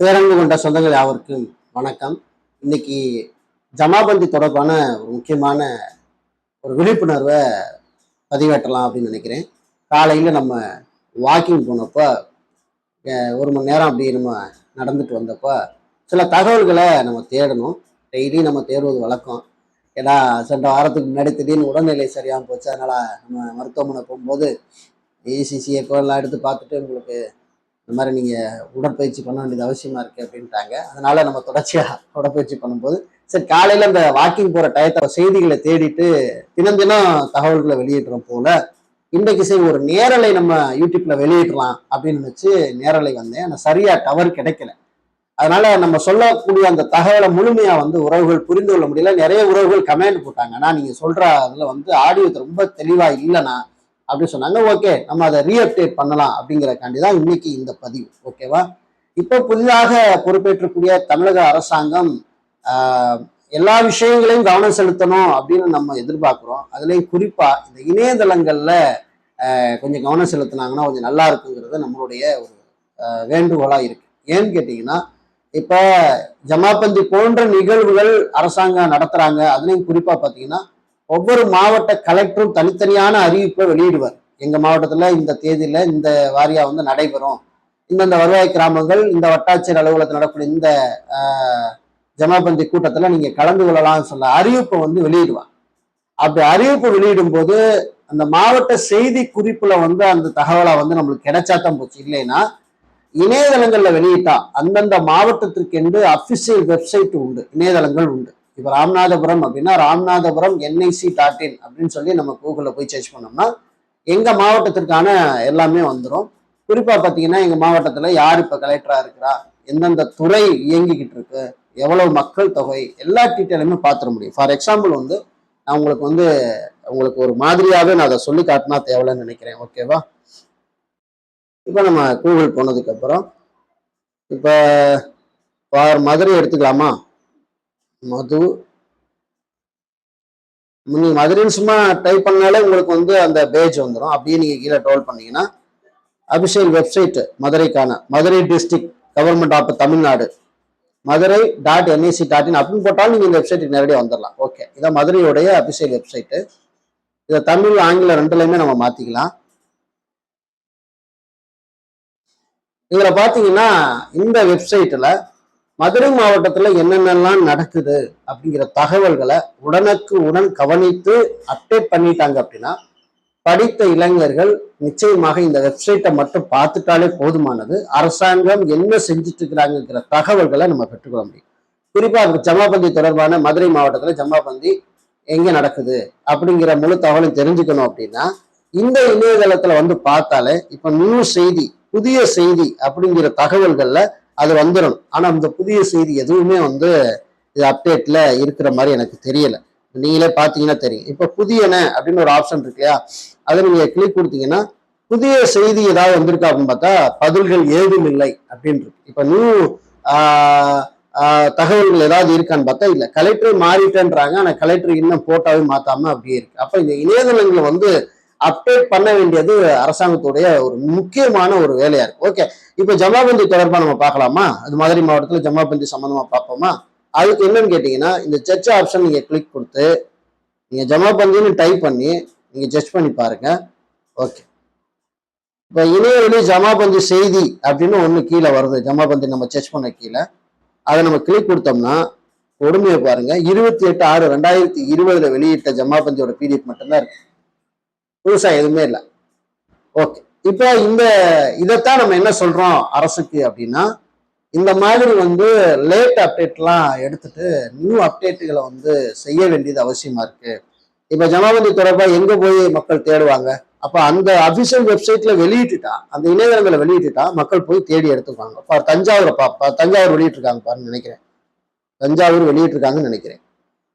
பேரன்பு கொண்ட சொந்தங்கள் யாவருக்கும் வணக்கம். இன்னைக்கு ஜமாபந்தி தொடர்பான ஒரு முக்கியமான ஒரு விழிப்புணர்வை பதிவேற்றலாம் அப்படின்னு நினைக்கிறேன். காலையில் நம்ம வாக்கிங் போனப்போ ஒரு மணி நேரம் அப்படி நம்ம நடந்துட்டு வந்தப்போ சில தகவல்களை நம்ம தேடணும். டெய்லி நம்ம தேடுவது வழக்கம். ஏன்னா சென்ற வாரத்துக்கு முன்னாடி திடீர்னு உடல்நிலை சரியாமல் போச்சு. அதனால் நம்ம மருத்துவமனை போகும்போது ECG எக்கோ எல்லாம் எடுத்து பார்த்துட்டு உங்களுக்கு இந்த மாதிரி நீங்கள் உடற்பயிற்சி பண்ண வேண்டியது அவசியமாக இருக்குது அப்படின்ட்டாங்க. அதனால் நம்ம தொடர்ச்சியாக உடற்பயிற்சி பண்ணும்போது சரி காலையில் அந்த வாக்கிங் போகிற டயத்தை செய்திகளை தேடிட்டு தினம் தினம் தகவல்களை வெளியிடுறோம் போல இன்றைக்கு சரி ஒரு நேரலை நம்ம யூடியூப்ல வெளியிடலாம் அப்படின்னு நினச்சி நேரலை வந்தேன். ஆனால் சரியாக டவர் கிடைக்கல. அதனால நம்ம சொல்லக்கூடிய அந்த தகவலை முழுமையாக உறவுகள் புரிந்து கொள்ள முடியல. நிறைய உறவுகள் கமெண்ட் போட்டாங்க. ஆனால் நீங்கள் சொல்கிற அதில் ஆடியோ ரொம்ப தெளிவாக இல்லைண்ணா அப்படின்னு சொன்னாங்க. ஓகே, நம்ம அதை ரீஅப்டேட் பண்ணலாம் அப்படிங்கிறக்காண்டி தான் இன்னைக்கு இந்த பதிவு. ஓகேவா? இப்போ புதிதாக பொறுப்பேற்றக்கூடிய தமிழக அரசாங்கம் எல்லா விஷயங்களையும் கவனம் செலுத்தணும் அப்படின்னு நம்ம எதிர்பார்க்குறோம். அதுலேயும் குறிப்பா இந்த இணையதளங்கள்ல கொஞ்சம் கவனம் செலுத்தினாங்கன்னா கொஞ்சம் நல்லா இருக்குங்கிறது நம்மளுடைய ஒரு வேண்டுகோளா இருக்கு. ஏன்னு கேட்டீங்கன்னா இப்ப ஜமாபந்தி போன்ற நிகழ்வுகள் அரசாங்கம் நடத்துறாங்க. அதுலேயும் குறிப்பா பார்த்தீங்கன்னா ஒவ்வொரு மாவட்ட கலெக்டரும் தனித்தனியான அறிவிப்பை வெளியிடுவார். எங்க மாவட்டத்துல இந்த தேதியில இந்த வாரியா நடைபெறும், இந்தந்த வருவாய் கிராமங்கள் இந்த வட்டாட்சியர் அலுவலகத்தில் நடக்கூடிய இந்த ஜமாபந்தி கூட்டத்துல நீங்க கலந்து கொள்ளலாம்னு சொல்ல அறிவிப்பை வெளியிடுவார். அப்படி அறிவிப்பு வெளியிடும் போது அந்த மாவட்ட செய்தி குறிப்புல அந்த தகவலா நம்மளுக்கு கிடைச்சாதான் போச்சு. இல்லைன்னா இணையதளங்கள்ல வெளியிட்டா அந்தந்த மாவட்டத்திற்கு என்று அபிஷியல் வெப்சைட் உண்டு, இணையதளங்கள் உண்டு. இப்ப ராமநாதபுரம் அப்படின்னா ராமநாதபுரம் NIC.in அப்படின்னு சொல்லி நம்ம கூகுள்ல போய் சர்ச் பண்ணோம்னா எங்க மாவட்டத்திற்கான எல்லாமே வந்துடும். குறிப்பா பாத்தீங்கன்னா எங்க மாவட்டத்துல யார் இப்ப கலெக்டரா இருக்கிறா, எந்தெந்த துறை இயங்கிக்கிட்டு இருக்கு, எவ்வளவு மக்கள் தொகை, எல்லா டீட்டெயிலுமே பார்த்துட முடியும். ஃபார் எக்ஸாம்பிள் நான் உங்களுக்கு ஒரு மாதிரியாவே நான் அதை சொல்லி காட்டினா தேவையில்லைன்னு நினைக்கிறேன். ஓகேவா? இப்ப நம்ம கூகுள் போனதுக்கு அப்புறம் இப்ப மதுரை எடுத்துக்கலாமா? நீங்க மதுரைன்னு சும்மா டைப் பண்ணாலே உங்களுக்கு அந்த பேஜ் வந்துடும். அப்படியே நீங்க கீழே டோல் பண்ணீங்கன்னா அபிஷியல் வெப்சைட் மதுரைக்கான Madurai district government of Tamil Nadu Madurai.nic.in அப்படின்னு போட்டாலும் நீங்க இந்த வெப்சைட்டுக்கு நேரடியாக வந்துடலாம். ஓகே, இதான் மதுரையோடைய அபிஷியல் வெப்சைட்டு. இதை தமிழ் ஆங்கிலம் ரெண்டுலையுமே நம்ம மாத்திக்கலாம். இதுல பாத்தீங்கன்னா இந்த வெப்சைட்ல மதுரை மாவட்டத்துல என்னென்னலாம் நடக்குது அப்படிங்கிற தகவல்களை உடனுக்கு உடன் கவனித்து அப்டேட் பண்ணிட்டாங்க அப்படின்னா படித்த இளைஞர்கள் நிச்சயமாக இந்த வெப்சைட்டை மட்டும் பார்த்துட்டாலே போதுமானது. அரசாங்கம் என்ன செஞ்சுட்டு இருக்கிறாங்கிற தகவல்களை நம்ம பெற்றுக்கொள்ள முடியும். குறிப்பா ஜமாபந்தி தொடர்பான மதுரை மாவட்டத்துல ஜமாபந்தி எங்க நடக்குது அப்படிங்கிற முழு தகவலும் தெரிஞ்சுக்கணும் அப்படின்னா இந்த இணையதளத்துல பார்த்தாலே இப்ப நியூ செய்தி, புதிய செய்தி அப்படிங்கிற தகவல்கள்ல அது வந்துடும். ஆனா இந்த புதிய செய்தி எதுவுமே இது அப்டேட்ல இருக்கிற மாதிரி எனக்கு தெரியல. நீங்களே பாத்தீங்கன்னா தெரியும். இப்ப புதியன அப்படின்னு ஒரு ஆப்ஷன் இருக்கு இல்லையா, அதை நீங்க கிளிக் கொடுத்தீங்கன்னா புதிய செய்தி ஏதாவது வந்திருக்கா அப்படின்னு பார்த்தா பதில்கள் ஏதும் இல்லை அப்படின்னு இருக்கு. இப்ப நியூ தகவல்கள் ஏதாவது இருக்கான்னு பார்த்தா இல்ல, கலெக்டர் மாறிட்டேன்றாங்க. ஆனா கலெக்டர் இன்னும் போட்டாவே மாத்தாம அப்படியே இருக்கு. அப்ப இந்த இணையதளங்களை அப்டேட் பண்ண வேண்டியது அரசாங்கத்துடைய ஒரு முக்கியமான ஒரு வேலையா இருக்கு. ஓகே, இப்ப ஜமாபந்தி தொடர்பா நம்ம பார்க்கலாமா? அது மதுரை மாவட்டத்துல ஜமாபந்தி சம்பந்தமா பார்ப்போமா? அதுக்கு என்னன்னு கேட்டீங்கன்னா இந்த சர்ச் ஆப்ஷன் நீங்க கிளிக் கொடுத்து நீங்க ஜமாபந்தின்னு டைப் பண்ணி நீங்க சர்ச் பண்ணி பாருங்க. ஓகே, இப்ப இணையவழி ஜமாபந்தி செய்தி அப்படின்னு ஒண்ணு கீழே வருது. ஜமாபந்தி நம்ம சர்ச் பண்ண கீழே அதை நம்ம கிளிக் கொடுத்தோம்னா கொடுமையை பாருங்க. 28/6/2020 வெளியிட்ட ஜமாபந்தியோட PDF மட்டும்தான் இருக்கு, புதுசா எதுவுமே இல்லை. ஓகே, இப்போ இதைத்தான் நம்ம என்ன சொல்றோம் அரசுக்கு அப்படின்னா இந்த மாதிரி லேட் அப்டேட்லாம் எடுத்துட்டு நியூ அப்டேட்டுகளை செய்ய வேண்டியது அவசியமா இருக்கு. இப்ப ஜமாபந்தி தொடர்பா எங்க போய் மக்கள் தேடுவாங்க? அப்ப அந்த அபிஷியல் வெப்சைட்ல வெளியிட்டுட்டா, அந்த இணையதளங்களை வெளியிட்டுட்டா மக்கள் போய் தேடி எடுத்துக்குவாங்க. தஞ்சாவூர் வெளியிட்டிருக்காங்க பாருன்னு நினைக்கிறேன். தஞ்சாவூர் வெளியிட்டிருக்காங்கன்னு நினைக்கிறேன்.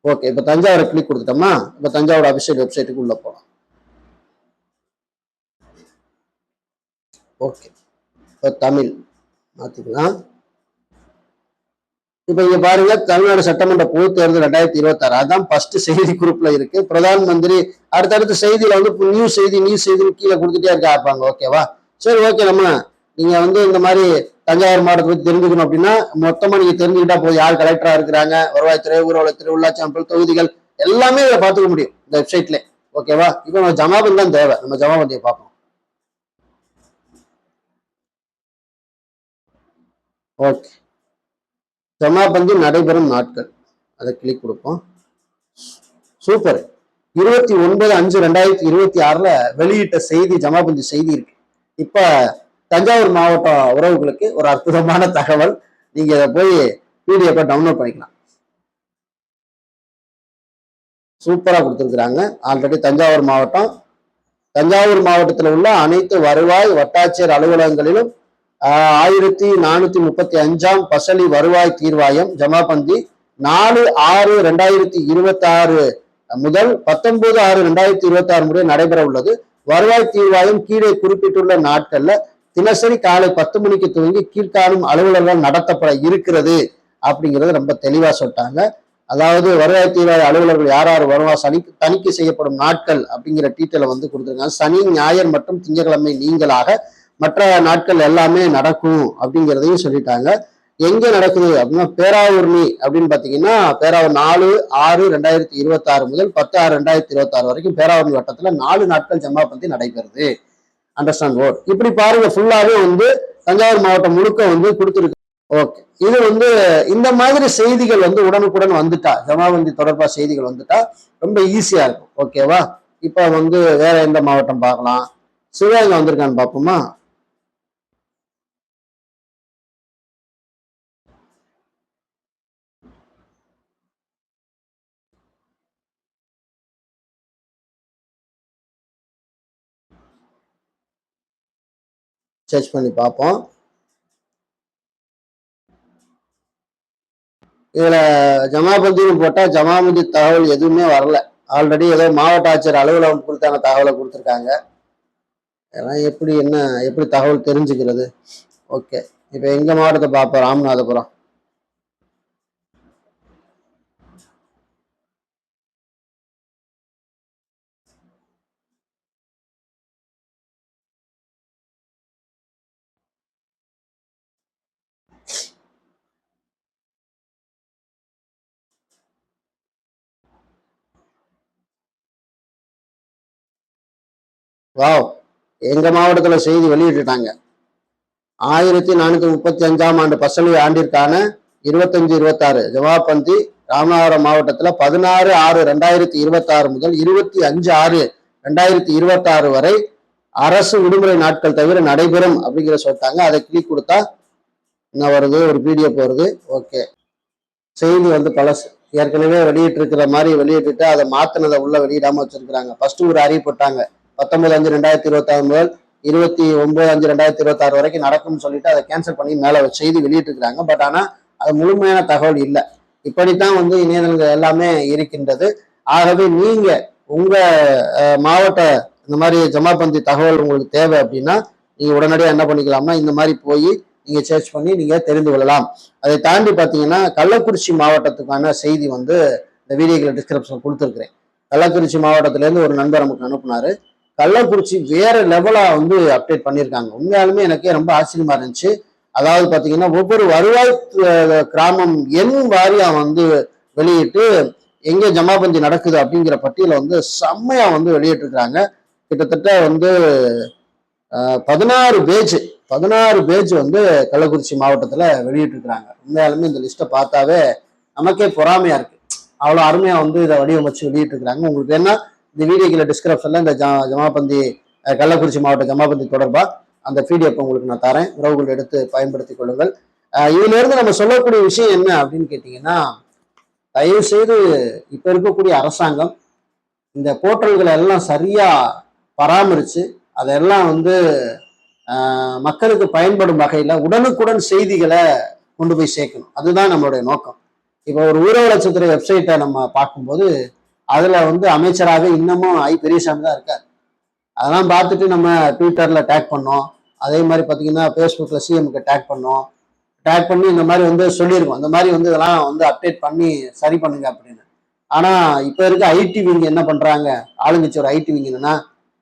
ஓகே, இப்ப தஞ்சாவூரை கிளிக் கொடுத்துட்டோமா? இப்ப தஞ்சாவூர் அபிஷியல் வெப்சைட்டுக்கு உள்ள போகலாம். ஓகே, இப்போ தமிழ் மாத்திக்கலாம். இப்ப இங்க பாருங்க, தமிழ்நாடு சட்டமன்ற பொது தேர்தல் 2026 அதான் ஃபர்ஸ்ட் செய்தி குரூப்ல இருக்கு. பிரதான் மந்திரி அடுத்தடுத்த செய்தியில நியூ செய்தி கீழே கொடுத்துட்டே இருக்காங்க. ஓகேவா? சரி, ஓகே, நம்ம நீங்க இந்த மாதிரி தஞ்சாவூர் மாவட்டத்தை பத்தி தெரிஞ்சுக்கணும் அப்படின்னா மொத்தமா நீங்க தெரிஞ்சுக்கிட்டா போதும். யார் கலெக்டரா இருக்கிறாங்க, வருவாய்த்துறை, ஊரகத்துறை, உள்ளாட்சி அமைப்பு, தொகுதிகள் எல்லாமே இதை பார்த்துக்க முடியும் இந்த வெப்சைட்ல. ஓகேவா? இப்போ நம்ம ஜமாபந்தி தான் தேவை. நம்ம ஜமாபந்தியை பார்ப்போம். ஓகே, ஜமாபந்தி நடைபெறும் நாட்கள் அதை கிளிக் கொடுப்போம். சூப்பர். 29/5/2026 வெளியிட்ட செய்தி, ஜமாபந்தி செய்தி இருக்கு. இப்ப தஞ்சாவூர் மாவட்ட உறவுகளுக்கு ஒரு அற்புதமான தகவல். நீங்க இதை போய் பிடிஎஃப் டவுன்லோட் பண்ணிக்கலாம். சூப்பரா கொடுத்துருக்குறாங்க. ஆல்ரெடி தஞ்சாவூர் மாவட்டத்தில் உள்ள அனைத்து வருவாய் வட்டாட்சியர் அலுவலகங்களிலும் 1435 பசலி வருவாய் தீர்வாயம் ஜமாபந்தி 4/6/2026 முதல் 19/6/2026 முறை நடைபெற உள்ளது. வருவாய் தீர்வாயம் கீழே குறிப்பிட்டுள்ள நாட்கள்ல தினசரி காலை 10 மணிக்கு துவங்கி கீழ்காணும் அலுவலர்கள் நடத்தப்பட இருக்கிறது அப்படிங்கிறது ரொம்ப தெளிவா சொல்லிட்டாங்க. அதாவது வருவாய் தீர்வாய அலுவலர்கள் யார் யார் வருவா, தணிக்கை செய்யப்படும் நாட்கள் அப்படிங்கிற டீட்டெயிலை கொடுத்துருக்காங்க. சனி, ஞாயிறு மற்றும் திங்கட்கிழமை நீங்களாக மற்ற நாட்கள் எல்லாமே நடக்கும் அப்படிங்கிறதையும் சொல்லிட்டாங்க. எங்க நடக்குது அப்படின்னா பேராவூர்ணி அப்படின்னு பாத்தீங்கன்னா பேராவூர் 4/6/2026 முதல் 10/6/2026 வரைக்கும் பேராவூர்ணி வட்டத்துல 4 நாட்கள் ஜமாபந்தி நடைபெறுது. Understand word. இப்படி பாருங்க, ஃபுல்லாவே தஞ்சாவூர் மாவட்டம் முழுக்க கொடுத்துருக்கு. ஓகே, இது இந்த மாதிரி செய்திகள் உடனுக்குடன் வந்துட்டா, ஜமாபந்தி தொடர்பா செய்திகள் வந்துட்டா ரொம்ப ஈஸியா இருக்கும். ஓகேவா? இப்ப வேற எந்த மாவட்டம் பார்க்கலாம்? சிவகங்கை வந்திருக்கான்னு பார்ப்போமா? சர்ச் பண்ணி பார்ப்போம். இதுல ஜமாபந்தின்னு போட்டா ஜமாபந்தி தகவல் எதுவுமே வரல. ஆல்ரெடி ஏதோ மாவட்ட ஆட்சியர் அலுவலகம் குறித்தான தகவலை கொடுத்துருக்காங்க. இதெல்லாம் எப்படி தகவல் தெரிஞ்சுக்கிறது? ஓகே, இப்ப எங்க மாவட்டத்தை பார்ப்போம். ராமநாதபுரம். வாவ், எங்க மாவட்டத்துல செய்தி வெளியிட்டுட்டாங்க. 1435 ஆண்டு பசலி ஆண்டிற்கான 25-26 ஜமாபந்தி ராமநாதபுரம் மாவட்டத்துல 16/6/2026 முதல் 25/6/2026 வரை அரசு விடுமுறை நாட்கள் தவிர நடைபெறும் அப்படிங்கிற சொல்லிட்டாங்க. அதை கிளிக் கொடுத்தா என்ன வருது? ஒரு பிடிஎஃப் வருது. ஓகே, செய்தி பழசு. ஏற்கனவே வெளியிட்டு இருக்கிற மாதிரி வெளியிட்டு அதை மாத்தினதை உள்ள வெளியிடாம வச்சிருக்கிறாங்க. ஃபர்ஸ்ட் ஒரு அறிவிப்பட்டாங்க 19/5/2026 முதல் 29/5/2026 வரைக்கும் நடக்கும்னு சொல்லிட்டு அதை கேன்சல் பண்ணி மேல செய்தி வெளியிட்டு இருக்கிறாங்க. பட் ஆனா அது முழுமையான தகவல் இல்லை. இப்படித்தான் இணையதளங்கள் எல்லாமே இருக்கின்றது. ஆகவே நீங்க உங்க மாவட்ட இந்த மாதிரி ஜமாபந்தி தகவல் உங்களுக்கு தேவை அப்படின்னா நீங்க உடனடியாக என்ன பண்ணிக்கலாம்னா இந்த மாதிரி போய் நீங்க சர்ச் பண்ணி நீங்க தெரிந்து கொள்ளலாம். அதை தாண்டி பாத்தீங்கன்னா கள்ளக்குறிச்சி மாவட்டத்துக்கான செய்தி இந்த வீடியோக்களை டிஸ்கிரிப்ஷன் கொடுத்துருக்கிறேன். கள்ளக்குறிச்சி மாவட்டத்துல இருந்து ஒரு நண்பர் நமக்கு அனுப்புனாரு. கள்ளக்குறிச்சி வேற லெவலா அப்டேட் பண்ணியிருக்காங்க. உண்மையாலுமே எனக்கே ரொம்ப ஆச்சரியமா இருந்துச்சு. அதாவது பாத்தீங்கன்னா ஒவ்வொரு வருவாய் கிராமம் எண் வாரியா வெளியிட்டு எங்க ஜமாபந்தி நடக்குது அப்படிங்கிற பட்டியல செம்மையா வெளியிட்டு இருக்காங்க. கிட்டத்தட்ட 16 பேஜ் கள்ளக்குறிச்சி மாவட்டத்துல வெளியிட்டு இருக்கிறாங்க. உண்மையாலுமே இந்த லிஸ்ட்டை பார்த்தாவே நமக்கே பொறாமையா இருக்கு. அவ்வளவு அருமையா இதை வடிவமைச்சு வெளியிட்டு இருக்கிறாங்க. உங்களுக்கு என்ன இந்த வீடியோக்குள்ள டிஸ்கிரிப்ஷன்ல இந்த ஜமாபந்தி கள்ளக்குறிச்சி மாவட்ட ஜமாபந்தி தொடர்பா அந்த பிடிஎஃப் உங்களுக்கு நான் தரேன். உறவுகள் எடுத்து பயன்படுத்திக் கொள்ளுங்கள். இதுல இருந்து நம்ம சொல்லக்கூடிய விஷயம் என்ன அப்படின்னு கேட்டீங்கன்னா, தயவு செய்து இப்ப இருக்கக்கூடிய அரசாங்கம் இந்த போர்ட்டல்களை எல்லாம் சரியா பராமரிச்சு அதெல்லாம் மக்களுக்கு பயன்படும் வகையில உடனுக்குடன் செய்திகளை கொண்டு போய் சேர்க்கணும். அதுதான் நம்மளுடைய நோக்கம். இப்போ ஒரு ஊரக வளர்ச்சித்துறை வெப்சைட்டை நம்ம பார்க்கும்போது அதுல அமைச்சராகவே இன்னமும் பெரியசாமி தான் இருக்காரு. அதெல்லாம் பார்த்துட்டு நம்ம ட்விட்டர்ல டேக் பண்ணோம். அதே மாதிரி பார்த்தீங்கன்னா ஃபேஸ்புக்கில் சிஎம்க்கு டேக் பண்ணோம். டேக் பண்ணி இந்த மாதிரி சொல்லியிருக்கோம். இந்த மாதிரி இதெல்லாம் அப்டேட் பண்ணி சரி பண்ணுங்க அப்படின்னு. ஆனால் இப்போ இருக்க ஐடி விங்க என்ன பண்ணுறாங்க? ஆளுங்கட்சியோட ஐடி விங்க என்னன்னா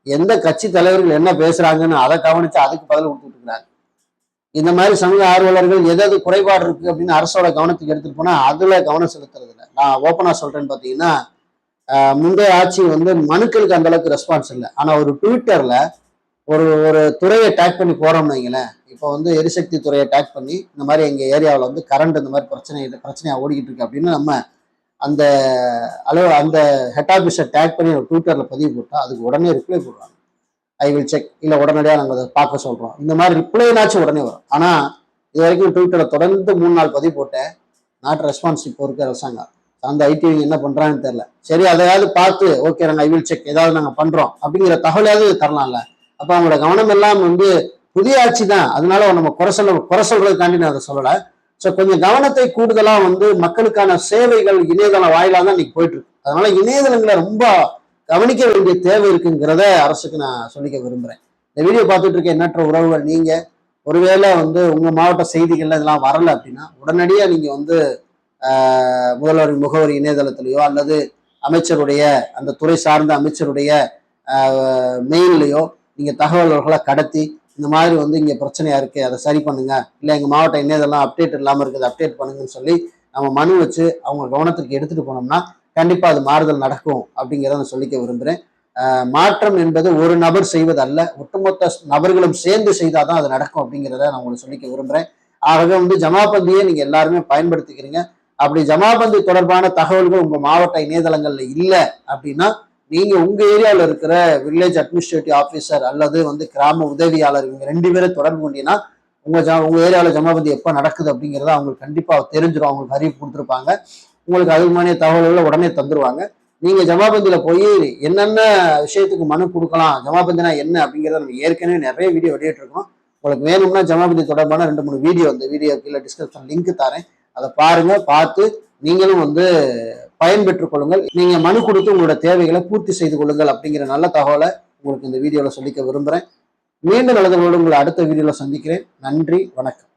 எந்த கட்சி தலைவர்கள் என்ன பேசுறாங்கன்னு அதை கவனிச்சு அதுக்கு பதில் கொடுத்துட்டு இருக்கிறாங்க. இந்த மாதிரி சமூக ஆர்வலர்கள் எதாவது குறைபாடு இருக்கு அப்படின்னு அரசோட கவனத்துக்கு எடுத்துட்டு போனா அதுல கவனம் செலுத்துறது இல்லை. நான் ஓப்பனா சொல்றேன்னு பாத்தீங்கன்னா, முந்தைய ஆட்சி வந்து மனுக்களுக்கு அந்த அளவுக்கு ரெஸ்பான்ஸ் இல்லை. ஆனா ஒரு ட்விட்டர்ல ஒரு ஒரு துறையை டேக் பண்ணி போறோம்னு வைங்களேன். இப்போ வந்து எரிசக்தி துறையை டேக் பண்ணி இந்த மாதிரி எங்க ஏரியாவில் வந்து கரண்ட் இந்த மாதிரி பிரச்சனையா ஓடிக்கிட்டு இருக்கு அப்படின்னு நம்ம அந்த அந்த ஹெட் ஆஃபீஸை டேக் பண்ணி ஒரு ட்விட்டர்ல பதிவு போட்டா அதுக்கு உடனே ரிப்ளை போடுறாங்க. ஐ வில் செக், இல்லை உடனடியாக நாங்கள் அதை பார்க்க சொல்றோம். இந்த மாதிரி ரிப்ளைனாச்சும் உடனே வரும். ஆனா இது வரைக்கும் ட்விட்டரை தொடர்ந்து 3 நாள் பதிவு போட்டேன். Not response. இப்போ இருக்க அரசாங்கம் அந்த ஐடி என்ன பண்றாங்கன்னு தெரியல. சரி, அதையாவது பார்த்து ஓகே நாங்கள் ஐ வில் செக், ஏதாவது நாங்கள் பண்றோம் அப்படிங்கிற தகவலாவது தரலாம்ல. அப்ப அவங்களோட கவனம் எல்லாம் வந்து புதிய ஆட்சி தான், அதனால நம்ம குறை சொல்றதுக்காண்டி நான் அதை சொல்லலை. ஸோ கொஞ்சம் கவனத்தை கூடுதலா வந்து மக்களுக்கான சேவைகள் இணையதளம் வாயிலாக தான் இன்னைக்கு போயிட்டு இருக்கு. அதனால இணையதளங்களை ரொம்ப கவனிக்க வேண்டிய தேவை இருக்குங்கிறத அரசுக்கு நான் சொல்லிக்க விரும்புறேன். இந்த வீடியோ பார்த்துட்டு இருக்க எண்ணற்ற உறவுகள், நீங்க ஒருவேளை வந்து உங்க மாவட்ட செய்திகள்ல இதெல்லாம் வரல அப்படின்னா உடனடியா நீங்க வந்து முதல்வர் முகவரி இணையதளத்திலேயோ அல்லது அமைச்சருடைய அந்த துறை சார்ந்த அமைச்சருடைய மெயிலையோ நீங்க தகவல்களை கடத்தி இந்த மாதிரி வந்து இங்க பிரச்சனையா இருக்கு, அதை சரி பண்ணுங்க, இல்லை எங்க மாவட்ட இணையதெல்லாம் அப்டேட் இல்லாம இருக்குது, அப்டேட் பண்ணுங்கன்னு சொல்லி நம்ம மனு வச்சு அவங்க கவனத்திற்கு எடுத்துட்டு போனோம்னா கண்டிப்பா அது மாறுதல் நடக்கும் அப்படிங்கிறத நான் சொல்லிக்க விரும்புறேன். மாற்றம் என்பது ஒரு நபர் செய்வது அல்ல, ஒட்டுமொத்த நபர்களும் சேர்ந்து செய்தாதான் அது நடக்கும் அப்படிங்கிறத நான் உங்களுக்கு சொல்லிக்க விரும்புறேன். ஆகவே வந்து ஜமாபந்தியை நீங்க எல்லாருமே பயன்படுத்திக்கிறீங்க. அப்படி ஜமாபந்தி தொடர்பான தகவல்கள் உங்க மாவட்ட இணையதளங்கள்ல இல்லை அப்படின்னா நீங்க உங்க ஏரியாவில் இருக்கிற வில்லேஜ் அட்மினிஸ்ட்ரேட்டிவ் ஆஃபீஸர் அல்லது வந்து கிராம உதவியாளர் இவங்க 2 பேரை தொடர்பு கொண்டீங்கன்னா உங்க ஏரியாவில் ஜமாபந்தி எப்போ நடக்குது அப்படிங்கிறத அவங்களுக்கு கண்டிப்பா தெரிஞ்சிடும். அவங்களுக்கு அறிவிப்பு கொடுத்துருப்பாங்க. உங்களுக்கு அதுமான தகவல்களை உடனே தந்துருவாங்க. நீங்க ஜமாபந்தியில போய் என்னென்ன விஷயத்துக்கு மனு கொடுக்கலாம், ஜமாபந்தினா என்ன அப்படிங்கிறத நம்ம ஏற்கனவே நிறைய வீடியோ வெளியிட்டு இருக்கோம். உங்களுக்கு வேணும்னா ஜமாபந்தி தொடர்பான 2-3 வீடியோ, இந்த வீடியோ கீழே டிஸ்கிரிப்ஷன் லிங்க் தரேன், அதை பாருங்க. பார்த்து நீங்களும் வந்து பயன்பெற்றுக் கொள்ளுங்கள். நீங்க மனு கொடுத்து உங்களோட தேவைகளை பூர்த்தி செய்து கொள்ளுங்கள் அப்படிங்கிற நல்ல தகவலை உங்களுக்கு இந்த வீடியோல சொல்லிக்க விரும்புறேன். மீண்டும் நல்லதோடு உங்களை அடுத்த வீடியோல சந்திக்கிறேன். நன்றி, வணக்கம்.